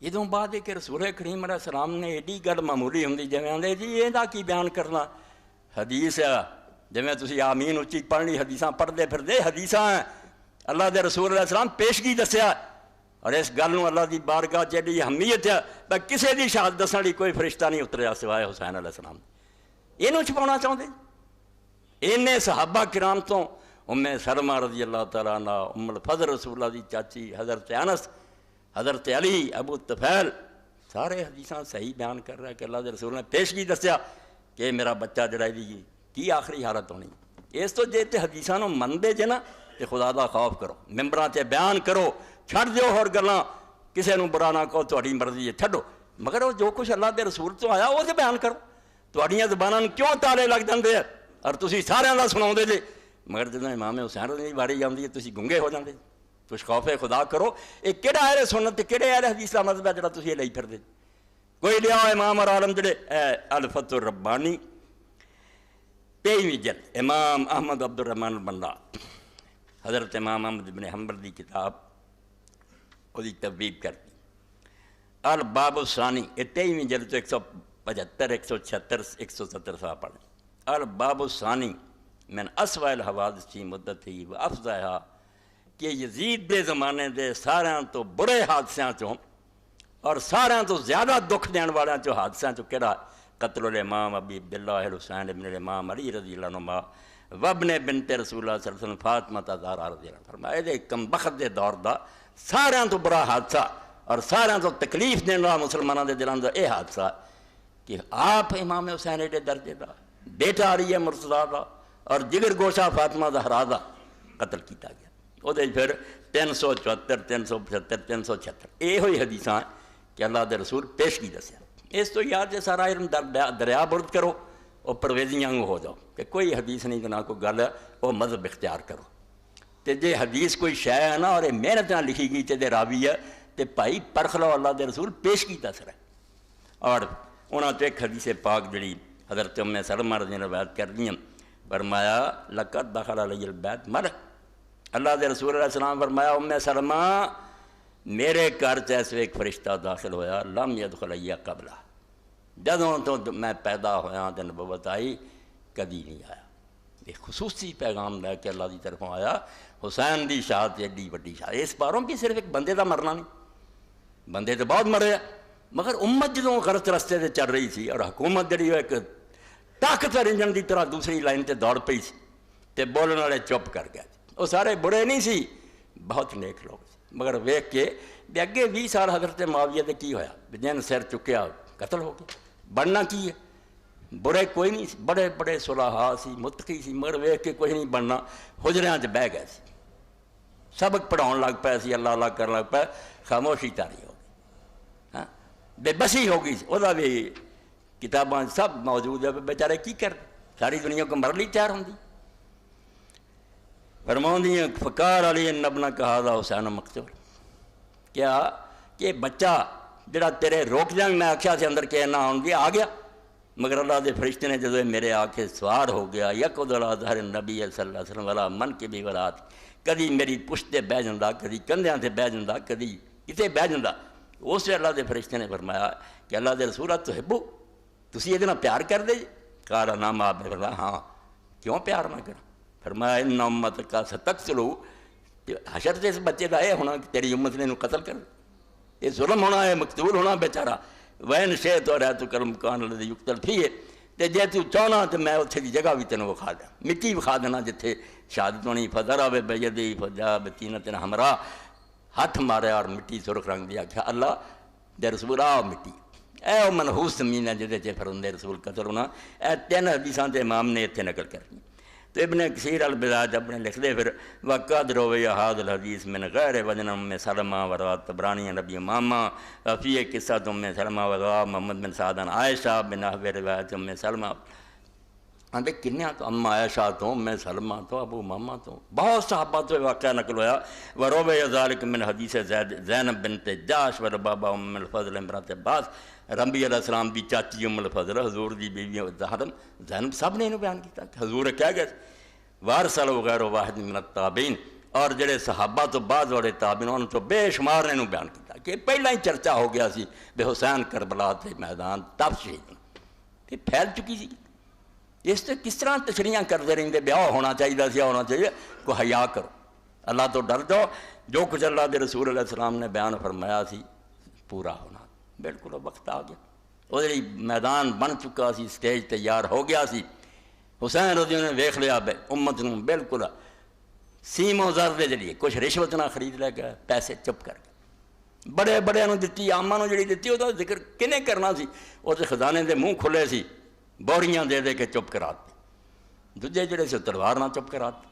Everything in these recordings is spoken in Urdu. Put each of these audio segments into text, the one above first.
ادوں بعد کہ رسول کریم علیہ السلام نے ایڈی گل معمولی ہوں جی آدھے جی یہ کی بیان کرنا حدیث جی تھی آمین اچھی پڑھ لی حدیث پڑھتے پھرتے حدیث اللہ دے رسول علیہ السلام پیشگی دسیا اور اس گل اللہ دی بارگاہ چیڈی اہمیت ہے پر کسی دی شہادت دسن لی کوئی فرشتہ نہیں اتریا سوائے حسین علیہ السلام یہ چھپانا چاہتے انہیں صحابہ کرام تو ام سلمہ رضی اللہ تعالیٰ عنہ ام الفضل رسول اللہ دی چاچی حضرت انس حضرت علی ابو طفیل سارے حدیثاں صحیح بیان کر رہا ہے کہ اللہ دے رسول نے پیشگی دسیا کہ میرا بچہ جڑا دی کی آخری حالت ہونی اس تو جے تے حدیثاں نو مندے جے نا تے خدا دا خوف کرو ممبراں تے بیان کرو چھڑ دیو ہور گلاں کسے نو برا نہ کہو تہاڈی مرضی ہے چھڈو مگر وہ جو کچھ اللہ دے رسول تو آیا وہ تے بیان کرو تہاڈیاں زباناں نوں کیوں تالے لگ جاندے ہیں اور تسی سارے دا سناؤندے جے مگر جدوں امام حسین رضی دی واری آندی ہے تسی گنگے ہو جاندے کچھ خوف خدا کرو یہ کہڑا اہل سنت تے کہڑے اہل حدیث دا مذہب ہے جڑا تسی لئی پھردے کوئی لیا امام اور عالم جڑے الفتح الربانی 23ویں جلد امام احمد عبد الرحمن بندہ حضرت امام احمد بن حنبل دی کتاب وہ تبویب کرتی الباب الثانی یہ 23ویں جلد تو 175 176 170 صاحب پڑھیں الباب الثانی من اسوأ الحوادث فی مدت ہی و افضحا کہ یزید دے زمانے دے ساریاں تو بڑے حادثیاں چوں اور ساریاں تو زیادہ دکھ دین والیاں چوں حادثیاں چوں کہڑا قتل الامام ابی عبداللہ الحسین ابن الامام علی رضی اللہ عنہ وابن بنت رسول اللہ صلی اللہ علیہ وسلم فاطمہ زہرا رضی اللہ عنہ فرمایا دے کم بخت دے دور دا ساریاں تو بڑا حادثہ اور ساریاں تو تکلیف دین والا مسلمانوں دے دلاں دا اے حادثہ کہ آپ امام حسین ایڈے درجے دا بیٹا علی مرتضیٰ دا اور جگر گوشہ فاطمہ زہرا دا قتل کیتا گیا وہ دے پھر 374 375 376 یہ ہوئی حدیثاں کہ اللہ دے رسول پیشگی دسیا اس تو یاد ہے سارا علم دریا برد کرو اور پرویزیاں ہو جاؤ کہ کوئی حدیث نہیں کہ نہ کوئی گل ہے وہ مذہب اختیار کرو تے جے حدیث کوئی شے ہے نا اور محنت نہ لکھی گئی تے دے راوی ہے تے بھائی پرکھ لو اللہ دے رسول پیشگی دس رہا ہے اور انہاں تو ایک حدیث پاک جڑی حضرت ام سلمہ رضی اللہ روایت کر دی فرمایا لقد دخل علی البیت ملک اللہ دے رسول علیہ السلام فرمایا ام سلمہ میرے گھر ایسے ایک فرشتہ داخل ہویا لم يدخل علیہ قبلہ جدوں تو میں پیدا ہویا تے نبوت آئی کبھی نہیں آیا ایک خصوصی پیغام لے کے اللہ دی طرفوں آیا حسین دی شہادت ایڈی وڈی شہادت اس باروں بھی صرف ایک بندے دا مرنا نہیں بندے تو بہت مرے مگر امت جدوں غلط رستے سے چل رہی تھی اور حکومت جڑی ایک طاقتور انجن دی طرح دوسری لائن تے دوڑ پئی سی تے بولن والے چپ کر گئے وہ سارے برے نہیں سی بہت نیک لوگ سی مگر ویکھ کے اگے 20 سال حضرت معاویہ تے کی ہویا جن سر چکیا قتل ہو گیا بننا کی ہے برے کوئی نہیں سی بڑے بڑے صلحاء سی متقی سی مگر ویکھ کے کوئی نہیں بننا حجریاں چ بہ گئے سی سبق پڑھاؤن لگ پے سی اللہ اللہ کرن لگ پے خاموشی تاری ہو گئی ہاں بے بسی ہو گئی وہ بھی کتاباں سب موجود ہے بیچارے کی کر ساری دنیا کو مرلی تیار ہوں فرماؤں ہیں فقار علی ابن کہا تھا حسین مقتول کیا کہ بچہ جڑا تیرے روک جان میں آکھیا سے اندر کہ نہ ہوں گی آ گیا مگر اللہ دے فرشتے نے جدو میرے آنکھیں سوار ہو گیا یقود علی ظہر نبی صلی اللہ علیہ وسلم والا من کے بھی ولات کدی میری پشتے بہ جندا کدی کندھیاں تے بہ جندا کدی کتے بہ جندا اس سے اللہ دے فرشتے نے فرمایا کہ اللہ دے رسول تحبو تسی یہ پیار کر دے کہا نام آپ نے فرمایا ہاں کیوں پیار نہ کر فرمایا ان امت کا ستقتلو حشر سے اس بچے کا یہ ہونا کہ تیری امت نے انہوں قتل کر یہ ظلم ہونا ہے مقتول ہونا بیچارہ وین شیط اور ہے تو کرم کان الذی یقتل فیہ تے جے تو چاہنا تو میں اتھے دی جگہ بھی تینوں وکھا دیں مٹی وکھا دینا جتھے شہادت ہونی فضرب بیدی فجا بطینۃ حمراء ہاتھ ماریا اور مٹی سرخ رنگ دیا کہ اللہ دے رسول آ مٹی اے وہ منحوس زمین ہے جہدے چ فرندے رسول قتل ہونا اے 3 حدیثاں تے امام نے اتنے نقل کرنی تو ابن کثیر البدایہ اپنے لکھ دے پھر وقد روی هذا الحدیث من غیر وجن ام سلمہ وروات طبرانی نبی امامہ فی قصہ ام سلمہ وروات محمد بن سعد عائشہ بنحو روایت ام سلمہ آندے کنیا تو ام عائشہ تو ام سلمہ تو ابو امامہ تو بہت صحابہ تو واقعہ نقل ہوا وروی ذلک من حدیث زینب بنت جاش وربابہ ام الفضل امرات عباس رمبی علیہ السلام دی چاچی ام الفضل حضور دی بیوی زینب سب نے انہوں بیان کیتا کہ حضور کیا گئے وارسل وغیر واحد من التابعین اور جڑے صحابہ تو بعد والے تابعین انہوں تو بے شمار نے انہوں بیان کیتا کہ پہلا ہی چرچا ہو گیا سی بے حسین کربلا تے میدان تب شہید کہ پھیل چکی سی. اس سے کس طرح تشریحاں کرتے رہتے بیاہ ہونا چاہیے کوئی حیا کرو اللہ تو ڈر جاؤ. جو کچھ اللہ کے رسول علیہ السلام نے بیان فرمایا سی پورا ہونا بالکل وقت آ گیا. وہ جی میدان بن چکا سی سٹیج تیار ہو گیا سی. حسین رضی اللہ نے ویکھ لیا بے امت نوں بالکل سیم و زر دے جڑی کچھ رشوت نہ خرید لے گیا پیسے چپ کر کے بڑے بڑے نوں دتی عاماں نوں جڑی دتی وہ ذکر کنے کرنا سی. وہ تے خزانے دے منہ کھلے سی بوریاں دے دے کے چپ کراتے. دوجے جڑے سے تلوار نہ چپ کراتے.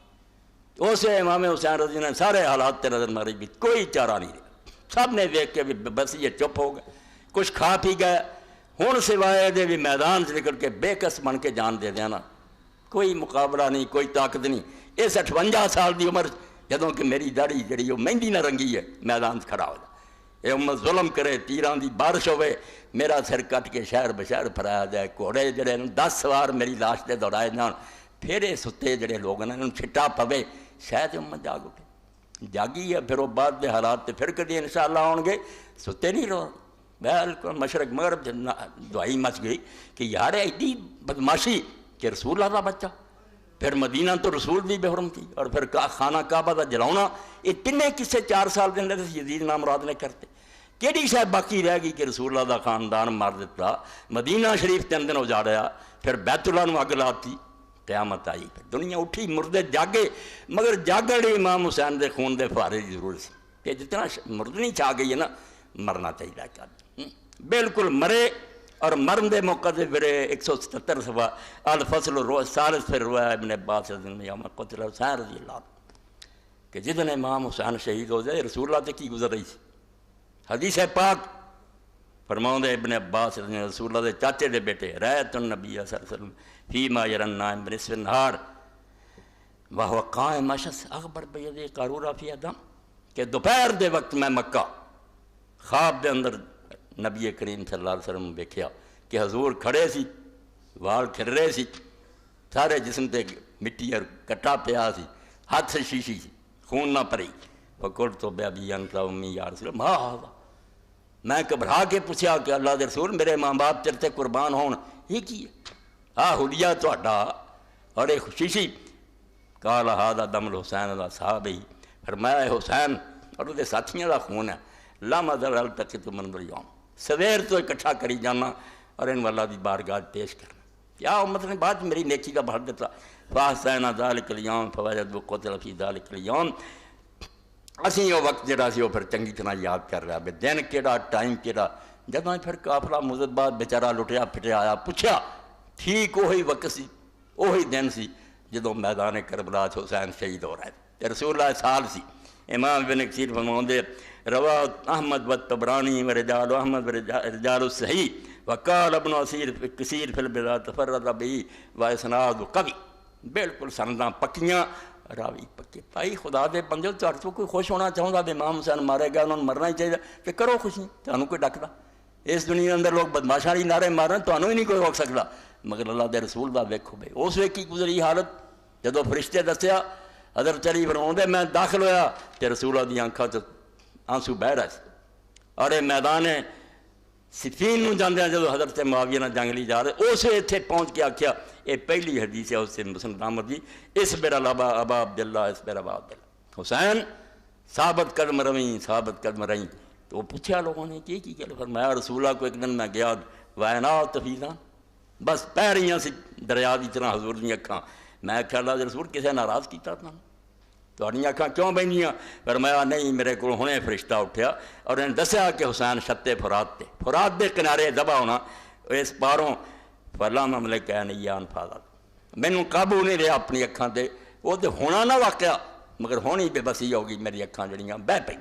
اسے امام حسین رضی اللہ نے سارے حالات تے نظر ماری بھی کوئی چارہ نہیں رہا. سب نے دیکھ کے بھی بس یہ چپ ہو گئے کچھ کھا پی گئے. ہوں سوائے دے بھی میدان سے نکل کے بے کس بن کے جان دے دینا کوئی مقابلہ نہیں کوئی طاقت نہیں. اس 58 سال دی عمر جدوں کہ میری داڑھی جڑی وہ مہندی نہ رنگی ہے میدان کھڑا ہو جائے. یہ امت ظلم کرے تیران دی بارش ہوئے میرا سر کٹ کے شہر بشہر پھرایا جائے. گھوڑے جڑے 10 سوار میری لاش تے دوڑائے جان پھر ستے جڑے لوگ انہوں چھٹا پوے شاید امت جاگ اٹھے. جاگی ہے پھر وہ بعد دے حالات تے پھر کدی انشاءاللہ آؤ گے. ستے نہیں رہو بالکل مشرق مغرب دعائی مچ گئی کہ یار ایڈی بدماشی کہ رسول اللہ کا بچہ پھر مدینہ تو رسول بھی بے حرم تھی اور پھر خانہ کعبہ کا جلاؤنا. یہ تینے قصے 4 سال دن لگے یزید نام مراد نے کرتے. کیڑی شاید باقی رہ گئی کہ رسول اللہ کا خاندان مار دیتا مدینہ شریف 3 دن اجاڑیا پھر بیت اللہ نو اگ لاتی قیامت آئی پھر دنیا اٹھی مردے جاگے. مگر جاگڑ امام حسین دے خون دے فارے کی ضرورت سی کہ جتنا مردنی چاہ گئی ہے نا مرنا چاہیے بالکل مرے. اور مرن دے موقع سے پھر 177 صفحہ الفصل ثالث پھر رویا ابن عباس یوم قتل حسین رضی اللہ کہ جدن امام حسین شہید ہو جائے رسول اللہ تے کی گزر رہی سی. حدیث پاک فرماؤں دے ابن عباس رسول اللہ دے چاچے دے بیٹے رأیت النبی صلی اللہ علیہ وسلم فیما یری النائم بنصف النہار وہو قائم اشس اخبر بیدی قارورہ فی دم کہ دوپہر دے وقت میں مکہ خواب دے اندر نبی کریم صلی اللہ علیہ وسلم دیکھیا کہ حضور کھڑے سی وال کھر رہے سی سارے جسم تے مٹی اور کٹا پیا سی ہاتھ سے شیشی سی خون نہ پری. فقلت تو بے ابی انت امی یا رسول اللہ ما میں گھبرا کے پوچھا کہ اللہ دے رسول میرے ماں باپ تیرے تے قربان ہون یہ کی ہے حلیہ تہاڈا اور ایک شیشی. قال ھذا دم الحسین دا صحابی فرمایا حسین اور دے ساتھیاں دا خون ہے لم ازل التقط من اليوم سویر تو اکٹھا کری جانا اور ان اللہ دی بارگاہ پیش کرنا. کیا امت نے بعد میری نیکی کا بھر دیتا فاحسن ذلک اليوم فوجد قتل فی ذلک اليوم. اسی وہ وقت جڑا سی وہ پھر چنگی طرح یاد کر رہا بے دن کیڑا ٹائم کیڑا جدوں پھر قافلہ مظبات بیچارہ لٹیا پھٹیا آیا پوچھا ٹھیک وہی وقت سی وہی دن سی جدوں میدان کربلا حسین شہید ہو رہا ہے. رسول اللہ سال سی. امام ابن کثیر فرماؤندے روا احمد والطبرانی ورجال احمد ورجال الصحیح وقال ابن کثیر فی البدایہ تفرد به واسناد قوی. بالکل سنداں پکیاں راوی پکے. بھائی خدا دے بندے تو کوئی خوش ہونا چاہتا بھی امام حسین مارے گا انہوں نے مرنا ہی چاہیے کہ کرو خوشی تمہیں کوئی ڈکدا. اس دنیا اندر لوگ بدماشاں ہی نعرے مارن تمہیں ہی نہیں کوئی روک سکتا. مگر اللہ دے رسول دا ویکھو بے اس وقت کی گزری حالت جدو فرشتے دسیا حضرت علی فرماؤندے میں داخل ہویا تے رسول اللہ دی آنکھاں چ آنسو بہ رہے سے. اور یہ میدان صفین نو جاندے ہیں جدو حضرت معاویہ نہ جنگ لی جا رہے اسے اتنے پہنچ کے آکھیا یہ پہلی حدیث ہے اس سے مسلم احمد جی اس بیر ابا عبداللہ اس بیر ابا عبداللہ حسین ثابت قدم رویں ثابت قدم رہیں. تو وہ پوچھا لوگوں نے کی فرمایا رسول اللہ کو ایک دن میں گیا وائنات تفیضاں بس پہ رہی سی دریا کی طرح حضور دی اکھاں. میں آخیا اللہ رسول کسے ناراض کیتا تھا تھوڑی اکھاں کیوں بہنیاں؟ فرمایا نہیں میرے کو ہنے فرشتہ اٹھیا اور انہیں دسیا کہ حسین شتے فرات دے کنارے دبا ہونا اس پاروں فلاں مملک ہے نہیں آن فاضل مینوں قابو نہیں رہا اپنی اکھاں تے وہ تو ہونا نہ واقعہ مگر ہونی بے بسی ہوگی میری اکھاں جڑیاں بہ پئی.